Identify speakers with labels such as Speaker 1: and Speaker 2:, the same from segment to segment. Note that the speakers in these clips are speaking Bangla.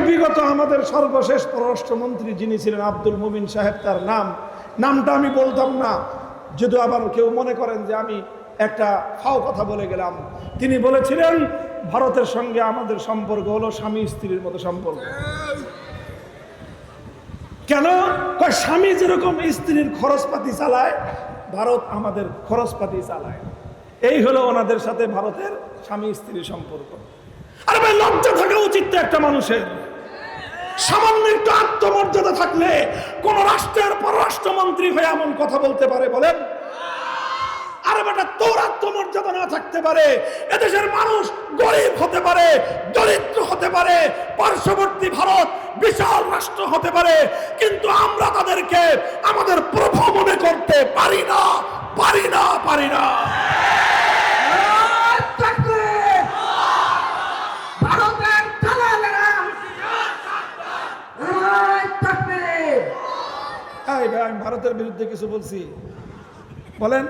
Speaker 1: বিগত আমাদের সর্বশেষ পররাষ্ট্রমন্ত্রী যিনি ছিলেন আব্দুল মুমিন সাহেব, তার নামটা আমি বলতাম না, যদি আবার কেউ মনে করেন যে আমি একটা ফাও কথা বলে গেলাম। তিনি বলেছিলেন ভারতের সঙ্গে আমাদের সম্পর্ক হলো স্বামী স্ত্রীর মতো সম্পর্ক। কেন? স্বামী যেরকম স্ত্রীর খরচপাতি চালায়, ভারত আমাদের খরচপাতি চালায়। এই হলো ওনাদের সাথে ভারতের স্বামী স্ত্রীর সম্পর্ক। আরে ভাই, লজ্জা থাকা উচিত তো একটা মানুষের। সামান্য একটু আত্মমর্যাদা থাকলে কোন রাষ্ট্রের পররাষ্ট্রমন্ত্রী হয়ে এমন কথা বলতে পারে বলেন? আরে বেটা, তোর আত্মমর্যাদা না থাকতে পারে, এদেশের মানুষ গরিব হতে পারে, দরিদ্র হতে পারে, পার্শ্ববর্তী ভারত বিশাল রাষ্ট্র হতে পারে, কিন্তু আমরা তাদেরকে আমাদের প্রভু মনে করতে পারি না, পারি না, পারি না। আমি ভারতের বিরুদ্ধে কিছু বলছি? বলেন,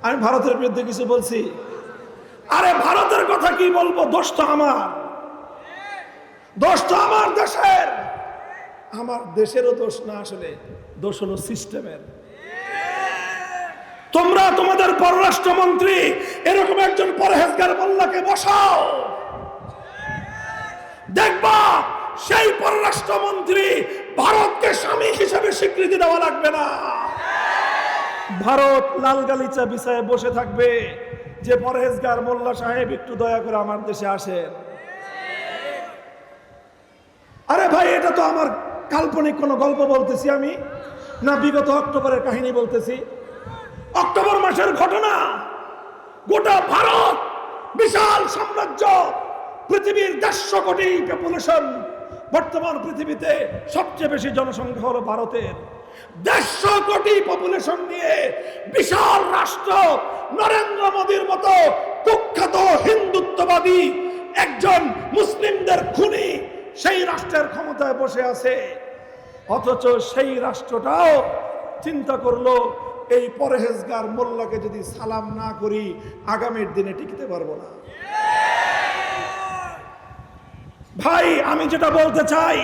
Speaker 1: আমি ভারতের বিরুদ্ধে কিছু বলছি? আরে ভারতের কথা কি বলবো, দোষ তো আমার, দোষ তো আমার দেশের। আমার দেশেরও দোষ না, আসলে দোষ হলো সিস্টেমের। তোমরা তোমাদের পররাষ্ট্রমন্ত্রী এরকম একজন পরহেজগার মোল্লাকে বসাও, দেখবা সেই পররাষ্ট্রমন্ত্রী ভারতকে স্বামী হিসেবে স্বীকৃতি দেওয়া লাগবে না। ভারত লাল গালিচা বিছায় বসে থাকবে যে পরহেজগার মোল্লা সাহেব একটু দয়া করে আমার দেশে আসেন। আরে ভাই, এটা তো আমার কাল্পনিক কোনো গল্প বলতেছি আমি, না বিগত অক্টোবরের কাহিনী বলতেছি। অক্টোবর মাসের ঘটনা, গোটা ভারত বিশাল সাম্রাজ্য, পৃথিবীর 150 কোটি পপুলেশন, বর্তমান পৃথিবীতে সবচেয়ে বেশি জনসংখ্যা হলো ভারতের। 150 কোটি পপুলেশন নিয়ে বিশাল রাষ্ট্র, নরেন্দ্র মোদীর মতো কুখ্যাত হিন্দুত্ববাদী একজন মুসলিমদের খুনি সেই রাষ্ট্রের ক্ষমতায় বসে আছে। অথচ সেই রাষ্ট্রটাও চিন্তা করলো, এই পরহেজগার মোল্লাকে যদি সালাম না করি আগামীর দিনে টিকতে পারবো না। ভাই, আমি যেটা বলতে চাই,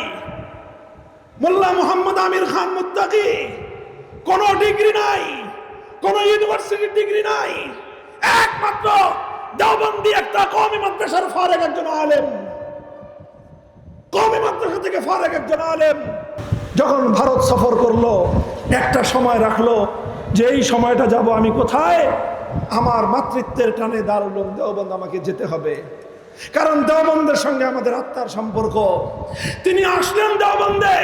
Speaker 1: মোল্লা মোহাম্মদ আমির খান মুত্তাকি কোন ডিগ্রি নাই, কোন ইউনিভার্সিটির ডিগ্রি নাই, একমাত্র দেওবন্দি একটা কওমি মাদ্রাসার ফারেক একজন আলেম, কওমি মাদ্রাসা থেকে ফারেক একজন আলেম। যখন ভারত সফর করলো, একটা সময় রাখলো যে এই সময়টা যাব আমি কোথায়? আমার মাতৃত্বের টানে দারুল উলুম দেওবন্দ আমাকে যেতে হবে, কারণ দেওবন্দের সঙ্গে আমাদের আত্মার সম্পর্ক। তিনি আসলেন দেওবন্দে,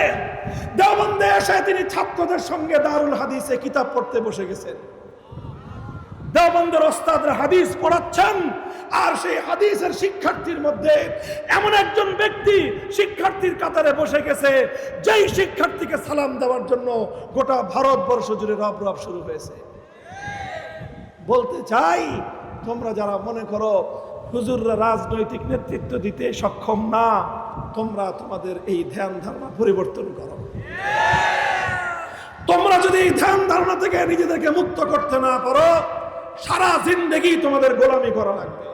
Speaker 1: দেওবন্দে এসে তিনি ছাত্রদের সঙ্গে দারুল হাদিসে কিতাব পড়তে বসে গেছেন। দেওবন্দের ওস্তাদরা হাদিস পড়াচ্ছেন, আর সেই হাদিসের শিক্ষার্থীর মধ্যে এমন একজন ব্যক্তি শিক্ষার্থীর কাতারে বসে গেছে, যেই শিক্ষার্থীকে সালাম দেওয়ার জন্য গোটা ভারতবর্ষ জুড়ে রব রব শুরু হয়েছে। বলতে চাই, তোমরা যারা মনে করো হুজুররা রাজনৈতিক নেতৃত্ব দিতে সক্ষম না, তোমরা তোমাদের এই ধ্যান ধারণা পরিবর্তন করো। তোমরা যদি এই ধ্যান ধারণা থেকে নিজেদেরকে মুক্ত করতে না পারো, সারা জিন্দেগি তোমাদের গোলামি করা লাগবে।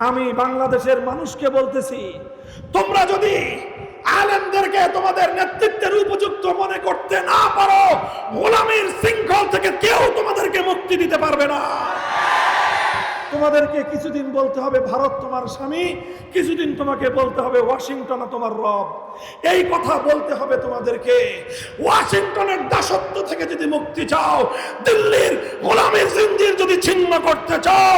Speaker 1: আমি বাংলাদেশের মানুষকে বলতেছি, তোমরা যদি আলেমদেরকে তোমাদের নেতৃত্বের উপযুক্ত মনে করতে না পারো, গোলামির শৃঙ্খল থেকে কেউ তোমাদেরকে মুক্তি দিতে পারবে না। তোমাদেরকে কিছুদিন বলতে হবে ভারত তোমার স্বামী, কিছুদিন তোমাকে বলতে হবে ওয়াশিংটন তোমার রব। এই কথা বলতে হবে তোমাদেরকে। ওয়াশিংটনের দাসত্ব থেকে যদি মুক্তি চাও, দিল্লির গোলামী জিঞ্জির যদি ছিন্ন করতে চাও,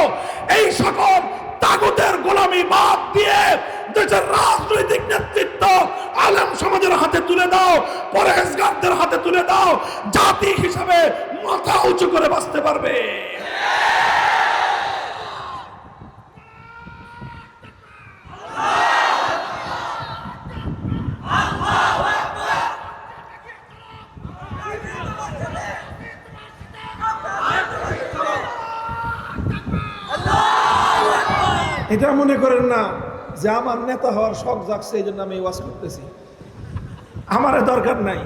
Speaker 1: এই সকল তাগুতের গোলামি বাদ দিয়ে দেশের রাজনৈতিক নেতৃত্ব আলেম সমাজের হাতে তুলে দাও, পরহেজগারদের হাতে তুলে দাও, জাতি হিসাবে মাথা উঁচু করে বাঁচতে পারবে। এটা মনে করেন না যে আমার নেতা হওয়ার শখ জাগছে এই জন্য আমি ওয়াজ করতেছি। আমার দরকার নাই।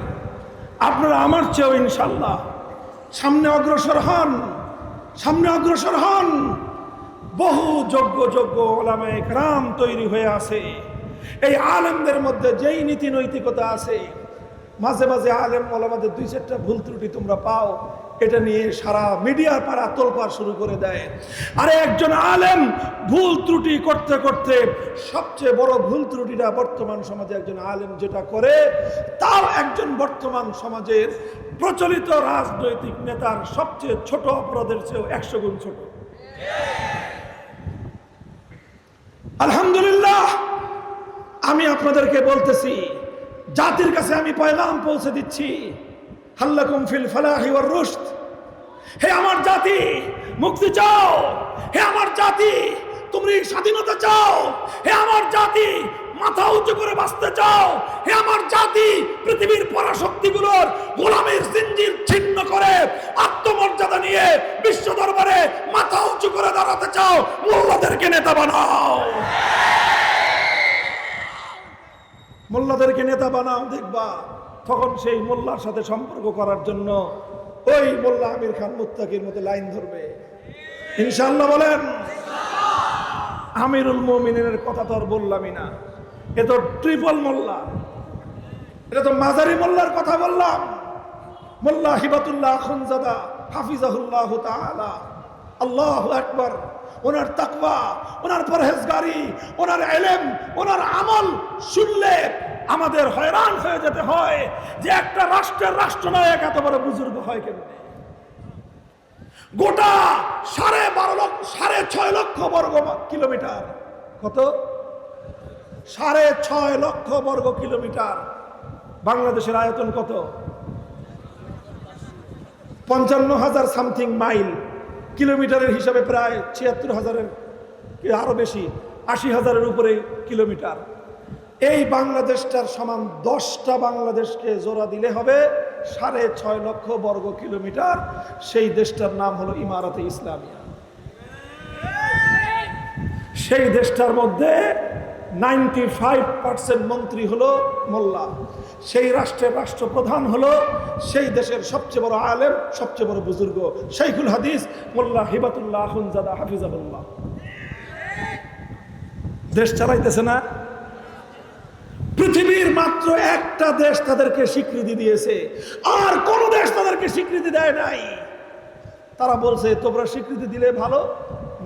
Speaker 1: আপনারা আমার চেয়েও ইনশাল্লাহ সামনে অগ্রসর হন, সামনে অগ্রসর হন। বহু যোগ্য যোগ্য ওলামায়ে কেরাম তৈরি হয়ে আছে। এই আলেমদের মধ্যে যেই নীতি নৈতিকতা আছে, মাঝে মাঝে আলেম ওলামাদের দুই চারটা ভুল ত্রুটি তোমরা পাও, এটা নিয়ে সারা মিডিয়ার পাড়া তোলপাড় শুরু করে দেয়। আরে একজন আলেম ভুল ত্রুটি করতে করতে সবচেয়ে বড় ভুল ত্রুটিটা বর্তমান সমাজে একজন আলেম যেটা করে, তাও একজন বর্তমান সমাজের প্রচলিত রাজনৈতিক নেতার সবচেয়ে ছোট অপরাধের চেয়েও 100 গুণ ছোট। আলহামদুলিল্লাহ, আমি আপনাদেরকে বলতেছি, জাতির কাছে আমি পয়গাম পৌঁছে দিচ্ছি, হাল্লাকুম ফিল ফালাহি ওয়ার রুশদ। হে আমার জাতি, মুক্তি চাও? হে আমার জাতি, তোমরা স্বাধীনতা চাও? হে আমার জাতি, মাথা উঁচু করে বাঁচতে চাও? হে আমার জাতি, পৃথিবীর পরাশক্তিগুলোর গোলামীর জিঞ্জির ছিন্ন করে আত্মমর্যাদা নিয়ে বিশ্ব দরবারে মাথা উঁচু করে দাঁড়াতে চাও? মোল্লাদেরকে নেতা বানাও, মোল্লাদেরকে নেতা বানাও। দেখবা তখন সেই মোল্লার সাথে সম্পর্ক করার জন্য ওই মোল্লা আমির খান মুত্তাকির মতো লাইন ধরবে, ইনশাআল্লাহ। বলেন আমিরুল মুমিনের কথা তো আর বললামই না, এ তো ট্রিপল মোল্লা, এটা তো মাজারি মোল্লার কথা বললাম। মোল্লা হিবাতুল্লাহ আখুনজাদা হাফিজাহুল্লাহ তাআলা, আল্লাহু আকবার। ওনার তাকওয়া, ওনার পরহেজগারি, ওনার ইলম, ওনার আমল শুনলে আমাদের হয়রান হয়ে যেতে হয় যে একটা রাষ্ট্রের রাষ্ট্রনায়ক এত বড় বুজুর্গ হয় কেমনে? গোটা 6.5 লক্ষ বর্গ কিলোমিটার, কত? 6.5 লক্ষ বর্গ কিলোমিটার। বাংলাদেশের আয়তন কত? 55,000 সামথিং মাইল। কিলোমিটারের হিসাবে প্রায় 76,000-এর আরো বেশি, 80,000-এর উপরে কিলোমিটার। এই বাংলাদেশটার সমান 10টা বাংলাদেশকে জোড়া দিলে হবে 6.5 লক্ষ বর্গ কিলোমিটার। সেই দেশটার নাম হলো ইমারাতে ইসলামিয়া। সেই দেশটার মধ্যে 95% মন্ত্রী হলো মোল্লা। সেই রাষ্ট্রের রাষ্ট্রপ্রধান হলো সেই দেশের সবচেয়ে বড় আলেম, সবচেয়ে বড় বুজুর্গ শাইখুল হাদিস মোল্লা হিবাতুল্লাহ আখুনজাদা হাফিজাহুল্লাহ। দেশ চালাইতেছে না। পৃথিবীর মাত্র একটা দেশ তাদেরকে স্বীকৃতি দিয়েছে, আর কোন দেশ তাদেরকে স্বীকৃতি দেয় নাই। তারা বলছে তোমরা স্বীকৃতি দিলে ভালো,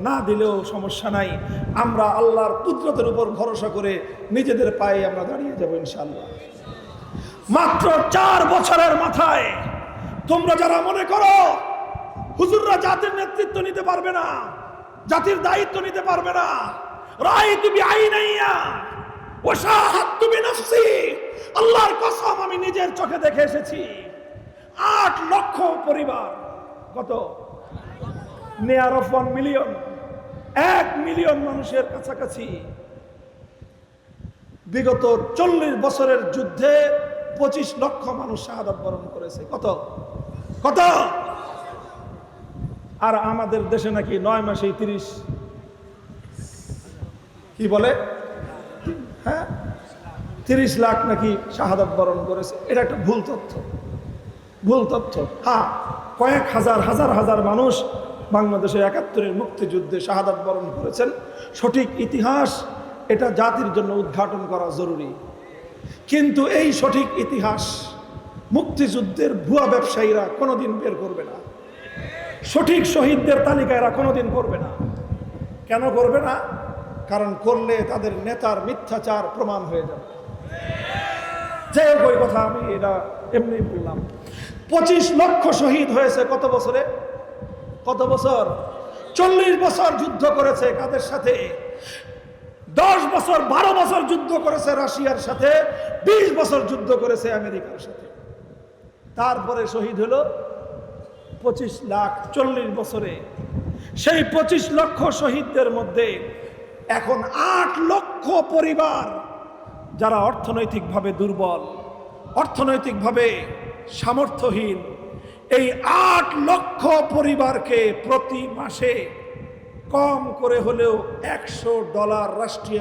Speaker 1: না দিলেও সমস্যা নাই, আমরা আল্লাহর কুদরতের উপর ভরসা করে নিজেদের পায়ে আমরা দাঁড়িয়ে যাব ইনশাআল্লাহ। মাত্র 4 বছরের মাথায় তোমরা যারা মনে করো হুজুররা জাতির নেতৃত্ব নিতে পারবে না, জাতির দায়িত্ব নিতে পারবে না, রাআইতু বিআইনাইয়া ওয়া শাহাদতু বিনাফসি, আল্লাহর কসম আমি নিজের চোখে দেখে এসেছি 8 লক্ষ পরিবার, কত? নিয়ার অফ 1 মিলিয়ন, 1 মিলিয়ন মানুষের কাছাকাছি বিগত 40 বছরের যুদ্ধে 25 লক্ষ মানুষ শাহাদাত বরণ করেছে। কত কত? আর আমাদের দেশে নাকি 9 মাসেই 30, কি বলে, হ্যাঁ 30 লাখ নাকি শাহাদাত বরণ করেছে। এটা একটা ভুল তথ্য, ভুল তথ্য। হ্যাঁ, কয়েক হাজার মানুষ বাংলাদেশে 71-এর মুক্তিযুদ্ধে শাহাদাত বরণ করেছেন। সঠিক ইতিহাস এটা জাতির জন্য উদ্ঘাটন করা জরুরি। কিন্তু এই সঠিক ইতিহাস মুক্তিযুদ্ধের ভুয়া ব্যবসায়ীরা কোনোদিন বের করবে না, সঠিক শহীদদের তালিকা এরা কোনোদিন করবে না। কেন করবে না? কারণ করলে তাদের নেতার মিথ্যাচার প্রমাণ হয়ে যাবে। যে ওই কথা আমি এটা এমনি বললাম। 25 লক্ষ শহীদ হয়েছে কত বছরে? কত বছর? 40 বছর যুদ্ধ করেছে। কাদের সাথে? 10 বছর 12 বছর যুদ্ধ করেছে রাশিয়ার সাথে, 20 বছর যুদ্ধ করেছে আমেরিকার সাথে। তারপরে শহীদ হলো 25 লাখ 40 বছরে। সেই 25 লক্ষ শহীদদের মধ্যে এখন 8 লক্ষ পরিবার যারা অর্থনৈতিকভাবে দুর্বল, অর্থনৈতিকভাবে সামর্থ্যহীন, এই 8 লক্ষ পরিবারকে প্রতি মাসে কম করে হলেও $100 রাষ্ট্রীয়